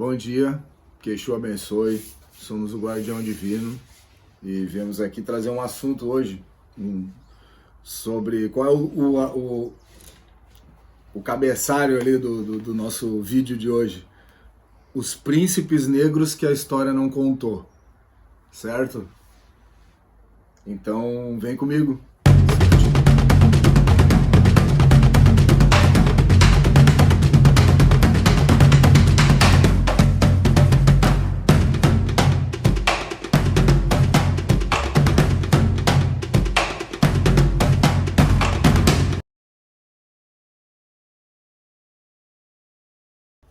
Bom dia, que Exu abençoe, somos o Guardião Divino e viemos aqui trazer um assunto hoje sobre qual é o cabeçalho ali do nosso vídeo de hoje. Os príncipes negros que a história não contou, certo? Então vem comigo.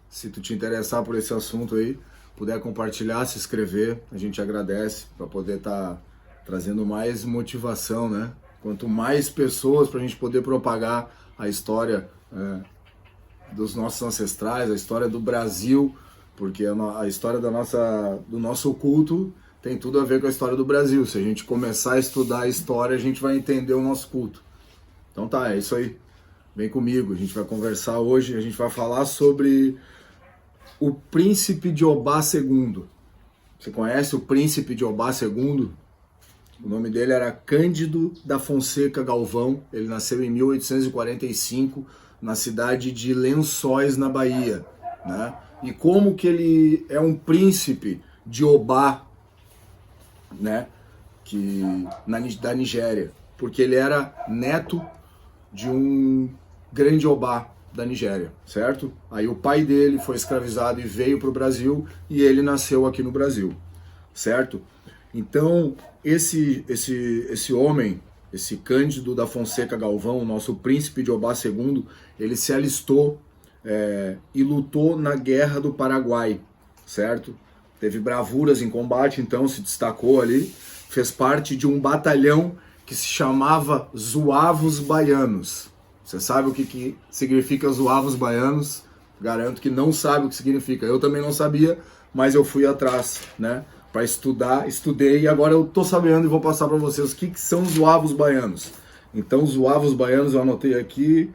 Se tu te interessar por esse assunto aí, puder compartilhar, se inscrever, a gente agradece para poder estar trazendo mais motivação, né? Quanto mais pessoas para a gente poder propagar a história dos nossos ancestrais, a história do Brasil, porque a história do nosso culto tem tudo a ver com a história do Brasil. Se a gente começar a estudar a história, a gente vai entender o nosso culto. Então tá, é isso aí. Vem comigo, a gente vai conversar hoje, a gente vai falar sobre o príncipe de Obá II. Você conhece o príncipe de Obá II? O nome dele era Cândido da Fonseca Galvão. Ele nasceu em 1845 na cidade de Lençóis, na Bahia, né? E como que ele é um príncipe de Obá, né? Da Nigéria? Porque ele era neto de um grande Obá da Nigéria, certo? Aí o pai dele foi escravizado e veio para o Brasil e ele nasceu aqui no Brasil, certo? Então, esse homem, esse Cândido da Fonseca Galvão, o nosso príncipe de Obá II, ele se alistou e lutou na Guerra do Paraguai, certo? Teve bravuras em combate, então se destacou ali, fez parte de um batalhão que se chamava Zuavos Baianos. Você sabe o que significa Zuavos Baianos? Garanto que não sabe o que significa. Eu também não sabia, mas eu fui atrás, né? Para estudar, estudei e agora eu tô sabendo e vou passar para vocês o que são Zuavos Baianos. Então, Zuavos Baianos, eu anotei aqui,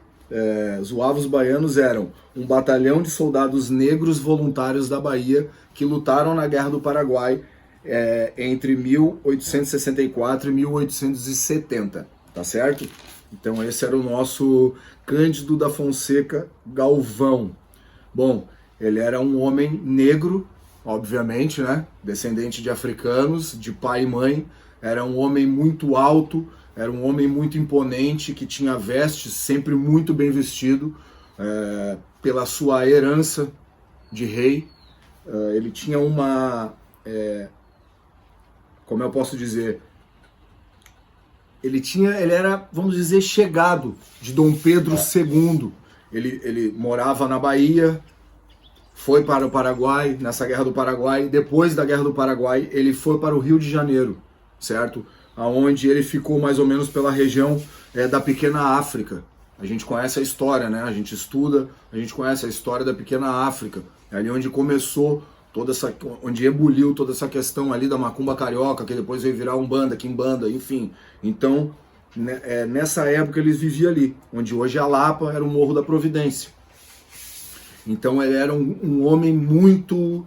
Zuavos Baianos eram um batalhão de soldados negros voluntários da Bahia que lutaram na Guerra do Paraguai entre 1864 e 1870, tá certo? Então esse era o nosso Cândido da Fonseca Galvão. Bom, ele era um homem negro, obviamente, né? Descendente de africanos, de pai e mãe. Era um homem muito alto, era um homem muito imponente, que tinha vestes sempre muito bem vestido, pela sua herança de rei. Ele tinha como eu posso dizer, ele era, vamos dizer, chegado de Dom Pedro II. Ele morava na Bahia, foi para o Paraguai, nessa Guerra do Paraguai. Depois da Guerra do Paraguai, ele foi para o Rio de Janeiro, certo? Onde ele ficou mais ou menos pela região da Pequena África. A gente conhece a história, né? A gente estuda, a gente conhece a história da Pequena África. É ali onde começou onde ebuliu toda essa questão ali da macumba carioca, que depois veio virar umbanda, quimbanda, enfim. Então, nessa época eles viviam ali, onde hoje a Lapa era o Morro da Providência. Então ele era um homem muito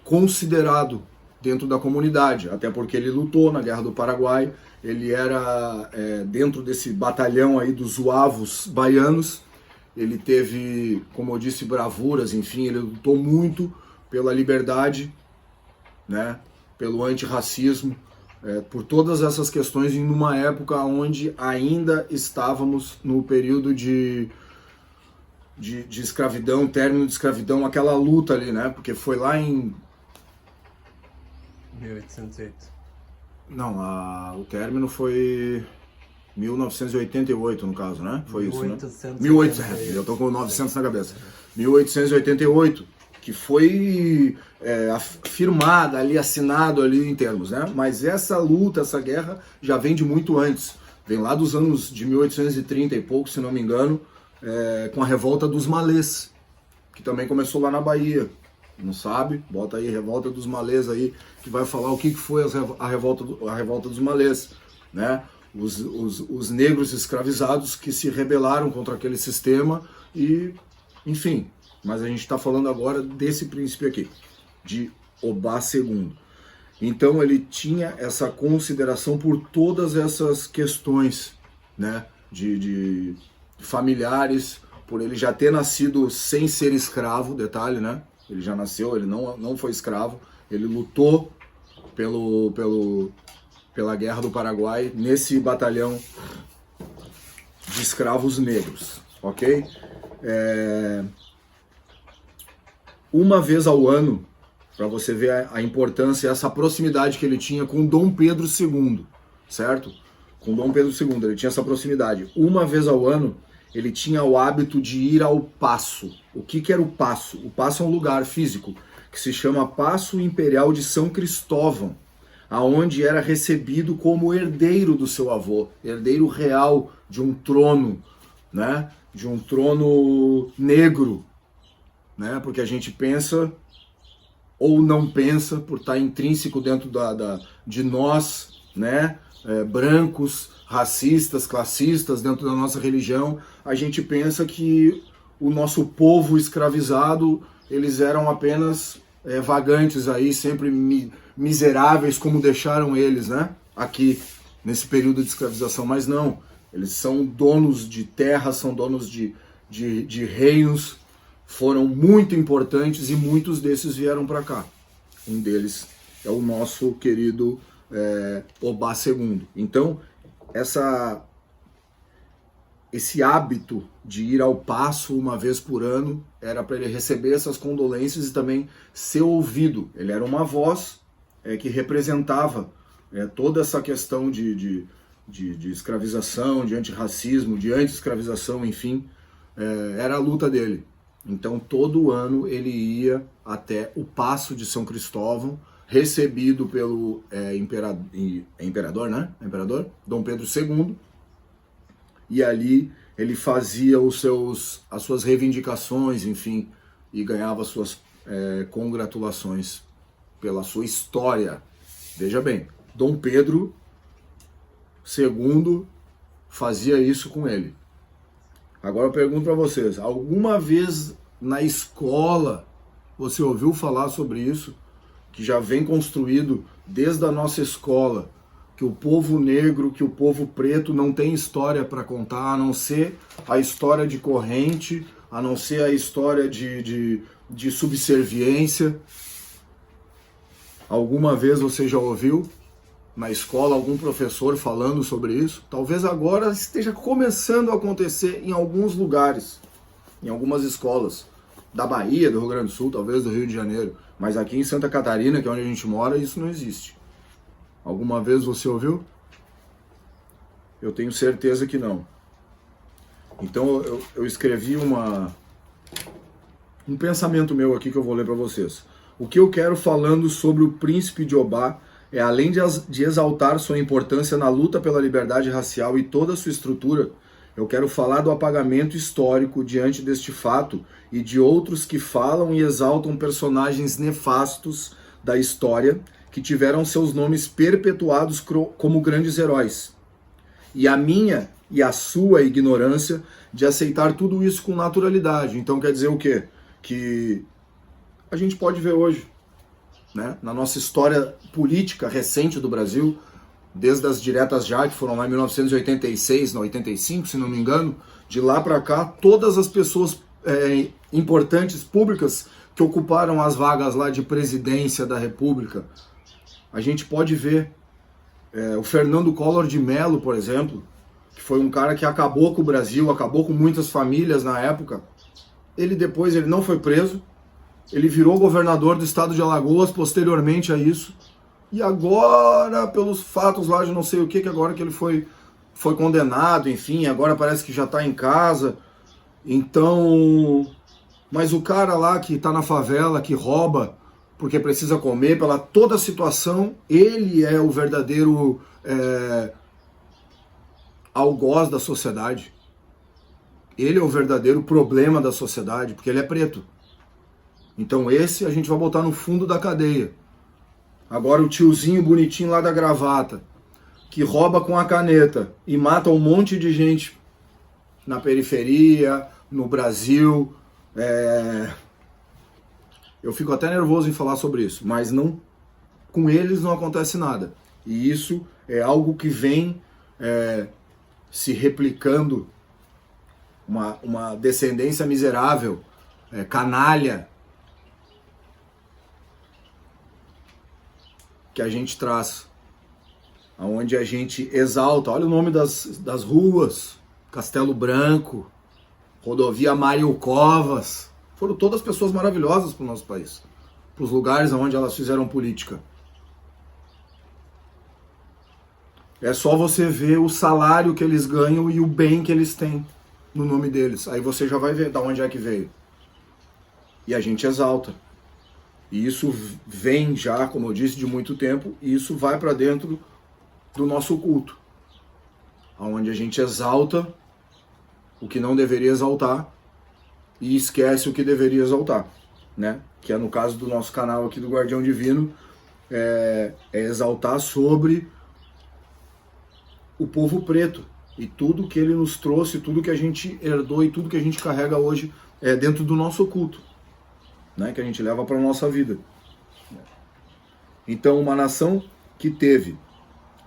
considerado dentro da comunidade, até porque ele lutou na Guerra do Paraguai, ele era dentro desse batalhão aí dos Zuavos Baianos. Ele teve, como eu disse, bravuras, enfim, ele lutou muito pela liberdade, né, pelo antirracismo, por todas essas questões, em uma época onde ainda estávamos no período de escravidão, término de escravidão, aquela luta ali, né, porque foi lá em 1808. Não, o término foi 1988, no caso, né? Foi isso, né? 1800, eu tô com 900 na cabeça. 1888, que foi firmada ali, assinado ali em termos, né? Mas essa luta, essa guerra já vem de muito antes. Vem lá dos anos de 1830 e pouco, se não me engano, com a revolta dos Malês, que também começou lá na Bahia. Não sabe? Bota aí Revolta dos Malês aí, que vai falar o que foi a revolta dos Malês, né? Os negros escravizados que se rebelaram contra aquele sistema e, enfim, mas a gente está falando agora desse príncipe aqui, de Obá II. Então ele tinha essa consideração por todas essas questões, né, de familiares, por ele já ter nascido sem ser escravo, detalhe, né? Ele já nasceu, ele não foi escravo, ele lutou pela Guerra do Paraguai nesse batalhão de escravos negros, ok? Uma vez ao ano, para você ver a importância, essa proximidade que ele tinha com Dom Pedro II, certo? Com Dom Pedro II, ele tinha essa proximidade. Uma vez ao ano, ele tinha o hábito de ir ao Paço. O que era o Paço? O Paço é um lugar físico que se chama Paço Imperial de São Cristóvão, aonde era recebido como herdeiro do seu avô, herdeiro real de um trono, né? De um trono negro, né? Porque a gente pensa ou não pensa, por estar intrínseco dentro de nós, né? Brancos, racistas, classistas, dentro da nossa religião, a gente pensa que o nosso povo escravizado, eles eram apenas vagantes aí, sempre miseráveis, como deixaram eles, né? Aqui, nesse período de escravização. Mas não, eles são donos de terra, são donos de reinos, foram muito importantes e muitos desses vieram para cá. Um deles é o nosso querido Obá II. Então, esse hábito de ir ao Paço uma vez por ano era para ele receber essas condolências e também ser ouvido. Ele era uma voz que representava toda essa questão de escravização, de antirracismo, de anti-escravização, enfim, era a luta dele. Então, todo ano ele ia até o Paço de São Cristóvão, recebido pelo imperador, né? Imperador Dom Pedro II, e ali ele fazia as suas reivindicações, enfim, e ganhava suas congratulações pela sua história. Veja bem, Dom Pedro II fazia isso com ele. Agora eu pergunto para vocês, alguma vez na escola você ouviu falar sobre isso? Que já vem construído desde a nossa escola, que o povo negro, que o povo preto não tem história para contar, a não ser a história de corrente, a não ser a história de subserviência. Alguma vez você já ouviu na escola algum professor falando sobre isso? Talvez agora esteja começando a acontecer em alguns lugares, em algumas escolas da Bahia, do Rio Grande do Sul, talvez do Rio de Janeiro, mas aqui em Santa Catarina, que é onde a gente mora, isso não existe. Alguma vez você ouviu? Eu tenho certeza que não. Então eu escrevi um pensamento meu aqui que eu vou ler para vocês. O que eu quero falando sobre o príncipe de Obá é, além de exaltar sua importância na luta pela liberdade racial e toda a sua estrutura, eu quero falar do apagamento histórico diante deste fato e de outros que falam e exaltam personagens nefastos da história que tiveram seus nomes perpetuados como grandes heróis. E a minha e a sua ignorância de aceitar tudo isso com naturalidade. Então quer dizer o quê? Que a gente pode ver hoje, né, na nossa história política recente do Brasil, desde as diretas já, que foram lá em 1986, 85, se não me engano, de lá para cá, todas as pessoas importantes, públicas, que ocuparam as vagas lá de presidência da República, a gente pode ver o Fernando Collor de Mello, por exemplo, que foi um cara que acabou com o Brasil, acabou com muitas famílias na época. Ele depois ele não foi preso, ele virou governador do estado de Alagoas posteriormente a isso. E agora, pelos fatos lá de não sei o que agora que ele foi condenado, enfim, agora parece que já está em casa. Então, mas o cara lá que está na favela, que rouba porque precisa comer, pela toda a situação, ele é o verdadeiro algoz da sociedade. Ele é o verdadeiro problema da sociedade, porque ele é preto. Então esse a gente vai botar no fundo da cadeia. Agora o tiozinho bonitinho lá da gravata, que rouba com a caneta e mata um monte de gente na periferia, no Brasil, Eu fico até nervoso em falar sobre isso, mas não, com eles não acontece nada. E isso é algo que vem se replicando, uma descendência miserável, canalha, que a gente traz, onde a gente exalta. Olha o nome das ruas: Castelo Branco, Rodovia Mário Covas. Foram todas pessoas maravilhosas para o nosso país, para os lugares onde elas fizeram política. É só você ver o salário que eles ganham e o bem que eles têm no nome deles. Aí você já vai ver de onde é que veio. E a gente exalta. E isso vem já, como eu disse, de muito tempo, e isso vai para dentro do nosso culto, onde a gente exalta o que não deveria exaltar e esquece o que deveria exaltar, né? Que é no caso do nosso canal aqui do Guardião Divino, é exaltar sobre o povo preto e tudo que ele nos trouxe, tudo que a gente herdou e tudo que a gente carrega hoje dentro do nosso culto, né? Que a gente leva para a nossa vida. Então, uma nação que teve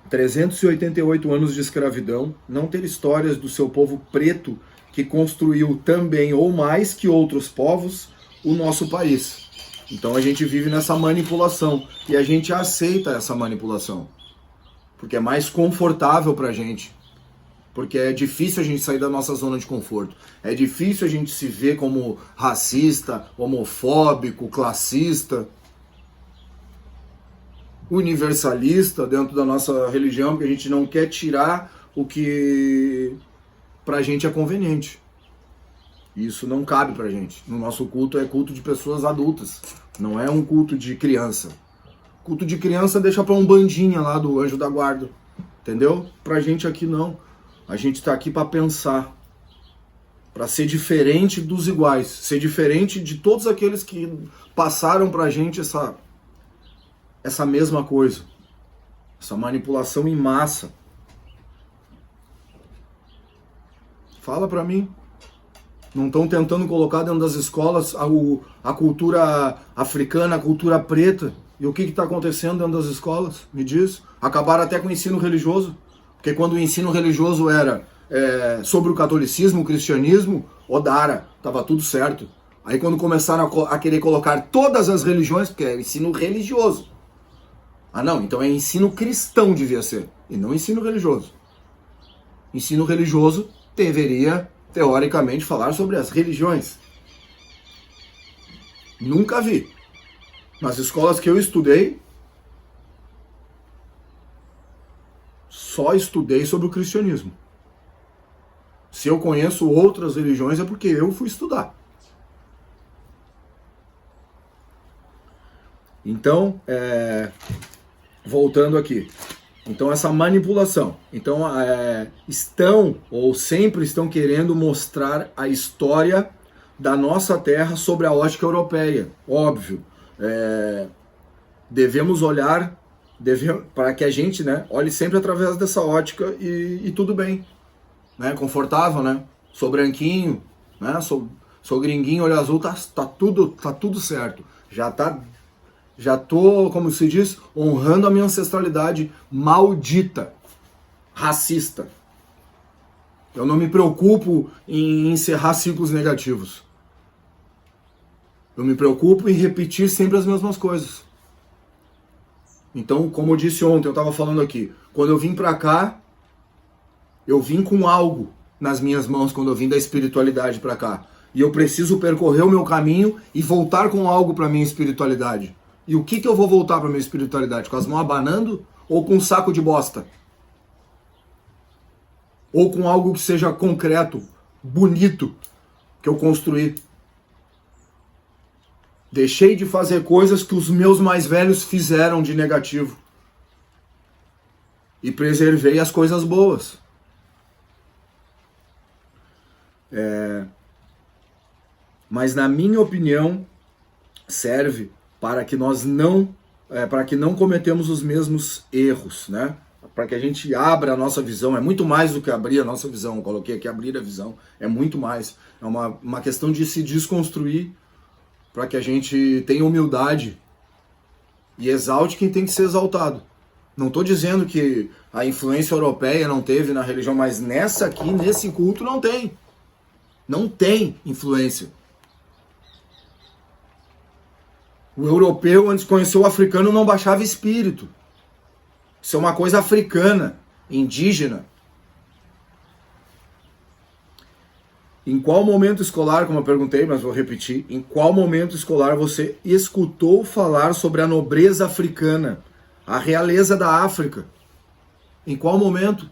388 anos de escravidão, não ter histórias do seu povo preto que construiu também ou mais que outros povos o nosso país. Então a gente vive nessa manipulação e a gente aceita essa manipulação, porque é mais confortável pra gente, porque é difícil a gente sair da nossa zona de conforto, é difícil a gente se ver como racista, homofóbico, classista, universalista dentro da nossa religião, porque a gente não quer tirar o que pra gente é conveniente. Isso não cabe pra gente. No nosso culto é culto de pessoas adultas, não é um culto de criança. Culto de criança deixa pra um bandinha lá do anjo da guarda, entendeu? Pra gente aqui não. A gente tá aqui pra pensar, pra ser diferente dos iguais, ser diferente de todos aqueles que passaram pra gente essa mesma coisa, essa manipulação em massa. Fala pra mim. Não estão tentando colocar dentro das escolas a cultura africana, a cultura preta? E o que está acontecendo dentro das escolas? Me diz. Acabaram até com o ensino religioso. Porque quando o ensino religioso era sobre o catolicismo, o cristianismo, odara, estava tudo certo. Aí quando começaram a querer colocar todas as religiões, porque é ensino religioso. Ah não, então é ensino cristão devia ser, e não ensino religioso. Ensino religioso deveria, teoricamente, falar sobre as religiões. Nunca vi. Nas escolas que eu estudei, só estudei sobre o cristianismo. Se eu conheço outras religiões é porque eu fui estudar. Então, voltando aqui. Então, essa manipulação. Então, estão ou sempre estão querendo mostrar a história da nossa terra sobre a ótica europeia. Óbvio. Devemos olhar para que a gente, né, olhe sempre através dessa ótica e tudo bem. Né? Confortável, né? Sou branquinho, né? Sou gringuinho, olho azul, tá tudo certo. Já tô, como se diz, honrando a minha ancestralidade maldita, racista. Eu não me preocupo em encerrar ciclos negativos. Eu me preocupo em repetir sempre as mesmas coisas. Então, como eu disse ontem, eu estava falando aqui, quando eu vim para cá, eu vim com algo nas minhas mãos quando eu vim da espiritualidade para cá. E eu preciso percorrer o meu caminho e voltar com algo para minha espiritualidade. E o que eu vou voltar para minha espiritualidade? Com as mãos abanando ou com um saco de bosta? Ou com algo que seja concreto, bonito, que eu construí? Deixei de fazer coisas que os meus mais velhos fizeram de negativo. E preservei as coisas boas. Mas na minha opinião, serve para que nós não cometemos os mesmos erros, né? para que a gente abra a nossa visão. É muito mais do que abrir a nossa visão. Eu coloquei aqui abrir a visão. É muito mais. É uma questão de se desconstruir para que a gente tenha humildade e exalte quem tem que ser exaltado. Não estou dizendo que a influência europeia não teve na religião, mas nessa aqui, nesse culto, não tem. Não tem influência. O europeu, antes de conhecer o africano, não baixava espírito. Isso é uma coisa africana, indígena. Em qual momento escolar, como eu perguntei, mas vou repetir, em qual momento escolar você escutou falar sobre a nobreza africana, a realeza da África? Em qual momento?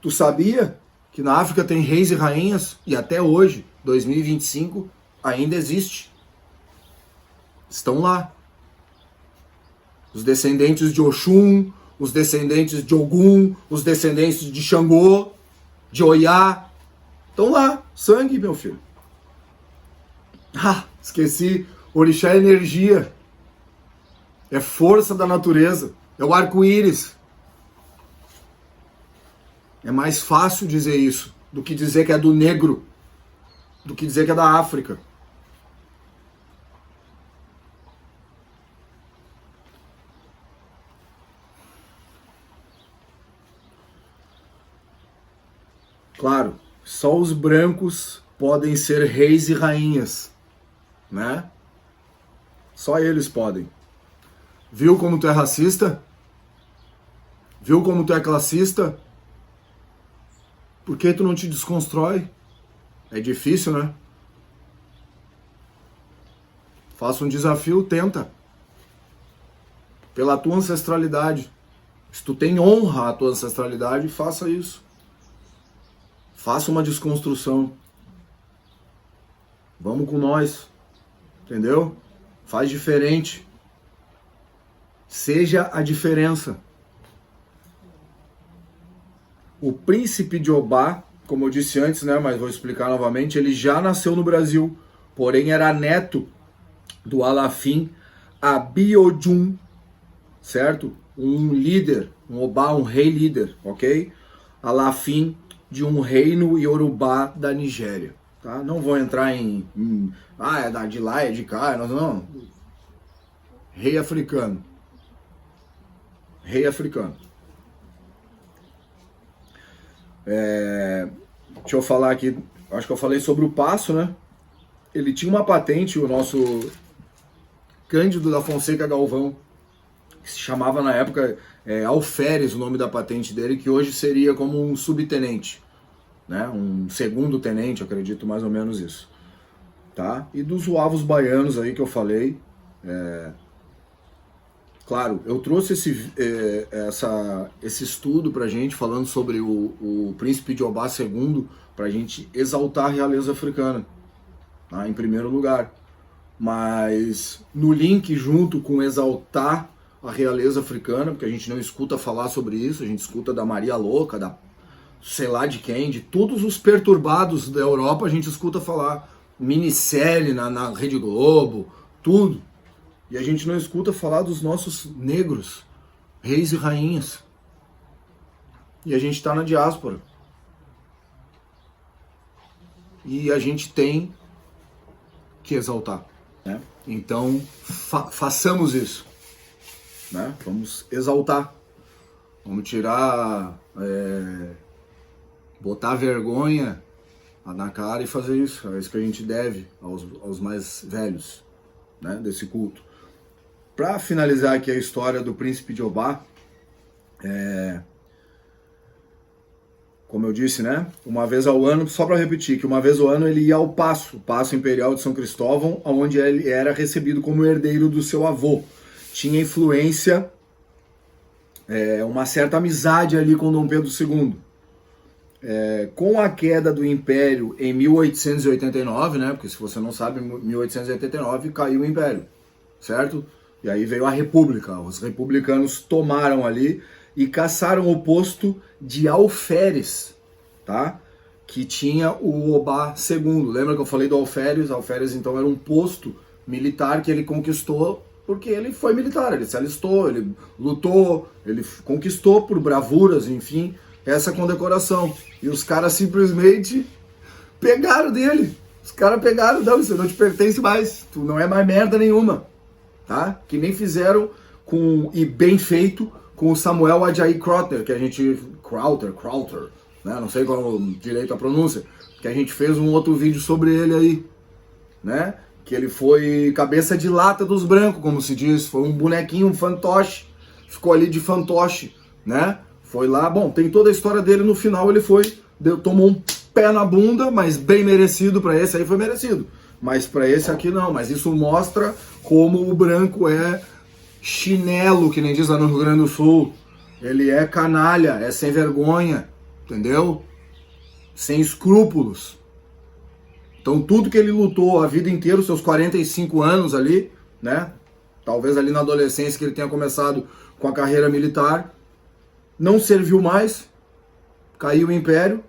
Tu sabia que na África tem reis e rainhas e até hoje, 2025, ainda existe? Estão lá. Os descendentes de Oxum, os descendentes de Ogum, os descendentes de Xangô, de Oiá, estão lá. Sangue, meu filho. Ah, esqueci. Orixá é energia. É força da natureza. É o arco-íris. É mais fácil dizer isso do que dizer que é do negro, do que dizer que é da África. Claro, só os brancos podem ser reis e rainhas, né? Só eles podem. Viu como tu é racista? Viu como tu é classista? Por que tu não te desconstrói? É difícil, né? Faça um desafio, tenta. Pela tua ancestralidade. Se tu tem honra à tua ancestralidade, faça isso. Faça uma desconstrução. Vamos com nós. Entendeu? Faz diferente. Seja a diferença. O príncipe de Obá, como eu disse antes, né, mas vou explicar novamente, ele já nasceu no Brasil, porém era neto do Alafim Abiodun, certo? Um líder, um Obá, um rei líder, ok? Alafim de um reino iorubá da Nigéria, tá? Não vou entrar em é de lá, é de cá, não. Rei africano. Rei africano. Deixa eu falar aqui, acho que eu falei sobre o Passo, né? Ele tinha uma patente, o nosso Cândido da Fonseca Galvão, que se chamava na época Alferes, o nome da patente dele, que hoje seria como um subtenente, né? Um segundo tenente, acredito, mais ou menos isso, tá? E dos uavos baianos aí que eu falei, claro, eu trouxe esse estudo pra gente, falando sobre o príncipe de Obá II, pra gente exaltar a realeza africana, tá? Em primeiro lugar. Mas no link junto com exaltar a realeza africana, porque a gente não escuta falar sobre isso, a gente escuta da Maria Louca, da sei lá de quem, de todos os perturbados da Europa, a gente escuta falar, minissérie na Rede Globo, tudo. E a gente não escuta falar dos nossos negros, reis e rainhas. E a gente está na diáspora. E a gente tem que exaltar, né? Então, façamos isso, né? Vamos exaltar. Vamos tirar, botar vergonha na cara e fazer isso. É isso que a gente deve aos mais velhos, né, desse culto. Para finalizar aqui a história do príncipe de Obá, como eu disse, né, uma vez ao ano, só para repetir, que uma vez ao ano ele ia ao Paço, o Paço Imperial de São Cristóvão, onde ele era recebido como herdeiro do seu avô. Tinha influência, uma certa amizade ali com Dom Pedro II. Com a queda do Império em 1889, né, porque se você não sabe, em 1889 caiu o Império, certo? E aí veio a República, os republicanos tomaram ali e caçaram o posto de alferes, tá? Que tinha o Obá II. Lembra que eu falei do alferes? Alferes então era um posto militar que ele conquistou porque ele foi militar, ele se alistou, ele lutou, ele conquistou por bravuras, enfim, essa condecoração. E os caras simplesmente pegaram dele. Os caras pegaram, não, isso não te pertence mais, tu não é mais merda nenhuma, tá? Que nem fizeram e bem feito, com o Samuel Ajayi Crowther, que a gente... Crowther, né? Não sei qual direito a pronúncia, que a gente fez um outro vídeo sobre ele aí, né? Que ele foi cabeça de lata dos brancos, como se diz, foi um bonequinho, um fantoche, ficou ali de fantoche, né? Foi lá, bom, tem toda a história dele, no final ele tomou um pé na bunda, mas bem merecido, para esse aí foi merecido, mas para esse aqui não, mas isso mostra como o branco é chinelo, que nem diz lá no Rio Grande do Sul, ele é canalha, é sem vergonha, entendeu? Sem escrúpulos. Então tudo que ele lutou a vida inteira, seus 45 anos ali, né? Talvez ali na adolescência que ele tenha começado com a carreira militar, não serviu mais, caiu o império,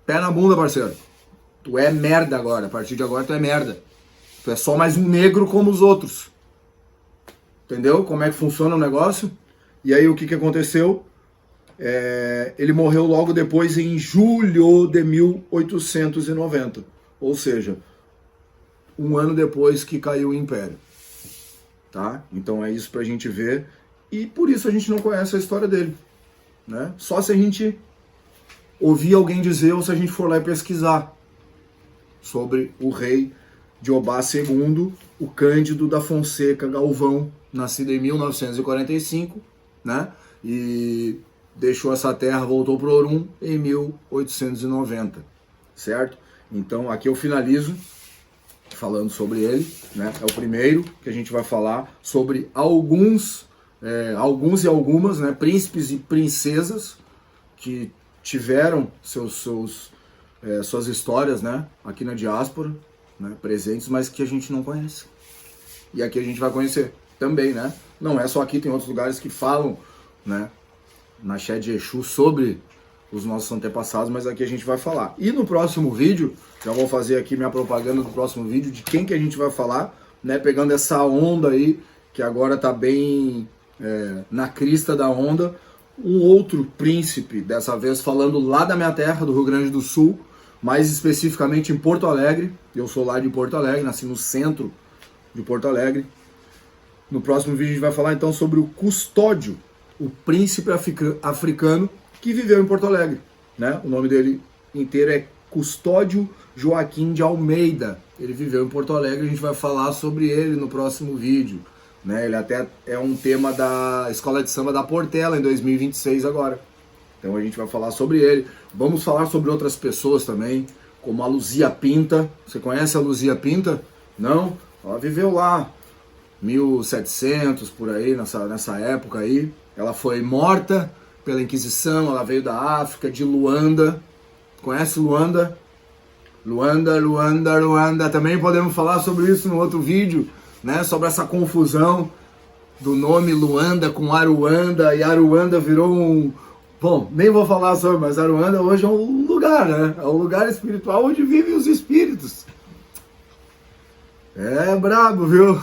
pé na bunda, parceiro. Tu é merda agora, a partir de agora tu é merda. Tu é só mais um negro como os outros. Entendeu como é que funciona o negócio? E aí o que aconteceu? Ele morreu logo depois, em julho de 1890. Ou seja, um ano depois que caiu o Império. Tá? Então é isso pra gente ver. E por isso a gente não conhece a história dele. Né? Só se a gente ouvir alguém dizer ou se a gente for lá e pesquisar sobre o rei Jeová II, o Cândido da Fonseca Galvão, nascido em 1945, né? E deixou essa terra, voltou para Orum em 1890, certo? Então aqui eu finalizo falando sobre ele, né? É o primeiro que a gente vai falar sobre alguns e algumas, né, príncipes e princesas que tiveram suas histórias, né, aqui na diáspora, né, presentes, mas que a gente não conhece. E aqui a gente vai conhecer também, né? Não é só aqui, tem outros lugares que falam, né, na Xé de Exu sobre os nossos antepassados, mas aqui a gente vai falar. E no próximo vídeo, já vou fazer aqui minha propaganda do próximo vídeo, de quem que a gente vai falar, né, pegando essa onda aí, que agora tá bem na crista da onda, um outro príncipe, dessa vez falando lá da minha terra, do Rio Grande do Sul, mais especificamente em Porto Alegre. Eu sou lá de Porto Alegre, nasci no centro de Porto Alegre. No próximo vídeo a gente vai falar então sobre o Custódio, o príncipe africano que viveu em Porto Alegre, né? O nome dele inteiro é Custódio Joaquim de Almeida. Ele viveu em Porto Alegre, a gente vai falar sobre ele no próximo vídeo, né? Ele até é um tema da Escola de Samba da Portela em 2026 agora. Então a gente vai falar sobre ele. Vamos falar sobre outras pessoas também, como a Luzia Pinta. Você conhece a Luzia Pinta? Não? Ela viveu lá 1700, por aí, nessa época aí. Ela foi morta pela Inquisição, ela veio da África, de Luanda. Conhece Luanda? Luanda. Também podemos falar sobre isso no outro vídeo, né? Sobre essa confusão do nome Luanda com Aruanda, e Aruanda virou um... Bom, nem vou falar sobre, mas Aruanda hoje é um lugar, né? É um lugar espiritual onde vivem os espíritos. É brabo, viu?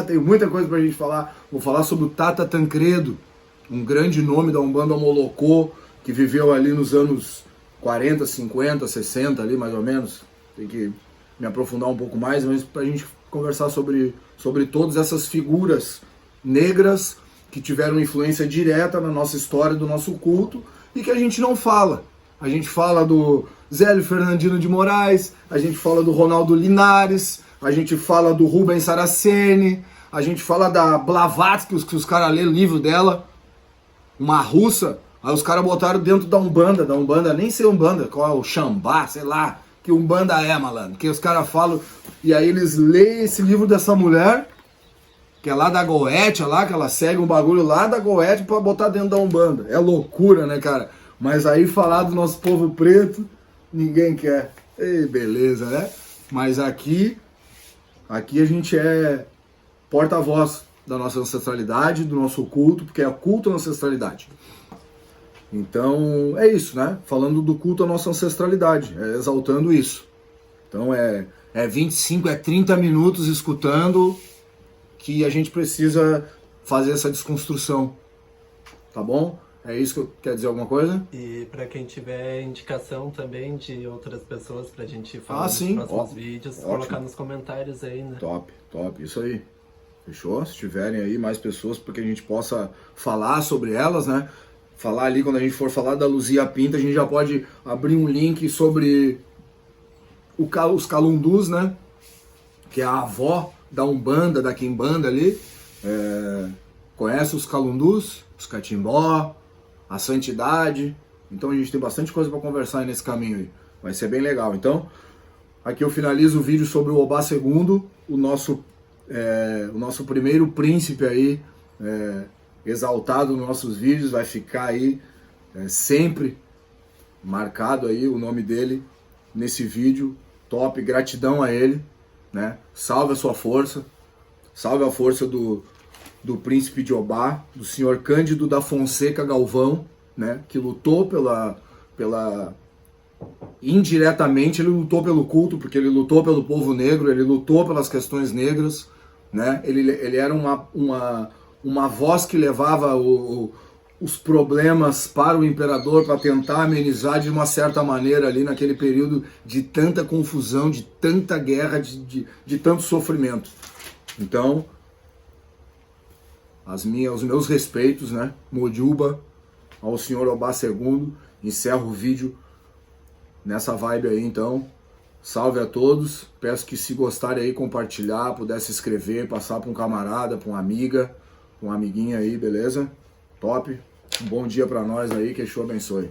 Tem muita coisa pra gente falar. Vou falar sobre o Tata Tancredo, um grande nome da Umbanda Molocô, que viveu ali nos anos 40, 50, 60 ali mais ou menos. Tem que me aprofundar um pouco mais, mas pra gente conversar sobre todas essas figuras negras que tiveram influência direta na nossa história, do nosso culto, e que a gente não fala. A gente fala do Zélio Fernandino de Moraes, a gente fala do Ronaldo Linares, a gente fala do Rubens Saraceni, a gente fala da Blavatsky, que os caras lêem o livro dela, uma russa, aí os caras botaram dentro da Umbanda, nem sei Umbanda, qual é o Xambá, sei lá, que Umbanda é, malandro, que os caras falam, e aí eles leem esse livro dessa mulher, que é lá da Goétia, lá, que ela segue um bagulho lá da Goétia pra botar dentro da Umbanda. É loucura, né, cara? Mas aí falar do nosso povo preto, ninguém quer. Ei, beleza, né? Mas aqui a gente é porta-voz da nossa ancestralidade, do nosso culto, porque é culto à ancestralidade. Então, é isso, né? Falando do culto à nossa ancestralidade, exaltando isso. Então, é 25, 30 minutos escutando que a gente precisa fazer essa desconstrução, tá bom? É isso que eu quero dizer, alguma coisa? E para quem tiver indicação também de outras pessoas pra gente falar nos sim, próximos vídeos, ótimo. colocar nos comentários aí, né? Top, isso aí. Fechou? Se tiverem aí mais pessoas para que a gente possa falar sobre elas, né? Falar ali, quando a gente for falar da Luzia Pinto, a gente já pode abrir um link sobre os calundus, né? Que é a avó da Umbanda, da Quimbanda ali. Conhece os calundus, os catimbó, a santidade. Então a gente tem bastante coisa para conversar aí nesse caminho aí. Vai ser bem legal. Então, aqui eu finalizo o vídeo sobre o Obá II, o nosso primeiro príncipe aí, exaltado nos nossos vídeos. Vai ficar aí sempre marcado aí o nome dele nesse vídeo. Top, gratidão a ele, né? Salve a sua força, salve a força do príncipe de Obá, do senhor Cândido da Fonseca Galvão, né? Que lutou indiretamente ele lutou pelo culto, porque ele lutou pelo povo negro, ele lutou pelas questões negras, né? Ele era uma voz que levava os problemas para o imperador, para tentar amenizar de uma certa maneira ali naquele período de tanta confusão, de tanta guerra, de tanto sofrimento. Então, os meus respeitos, né? Mojuba, ao senhor Obá II. Encerro o vídeo nessa vibe aí, então. Salve a todos. Peço que, se gostarem aí, compartilhar, puder se inscrever, passar para um camarada, para uma amiga, para uma amiguinha aí, beleza? Top. Um bom dia para nós aí, que Exu abençoe.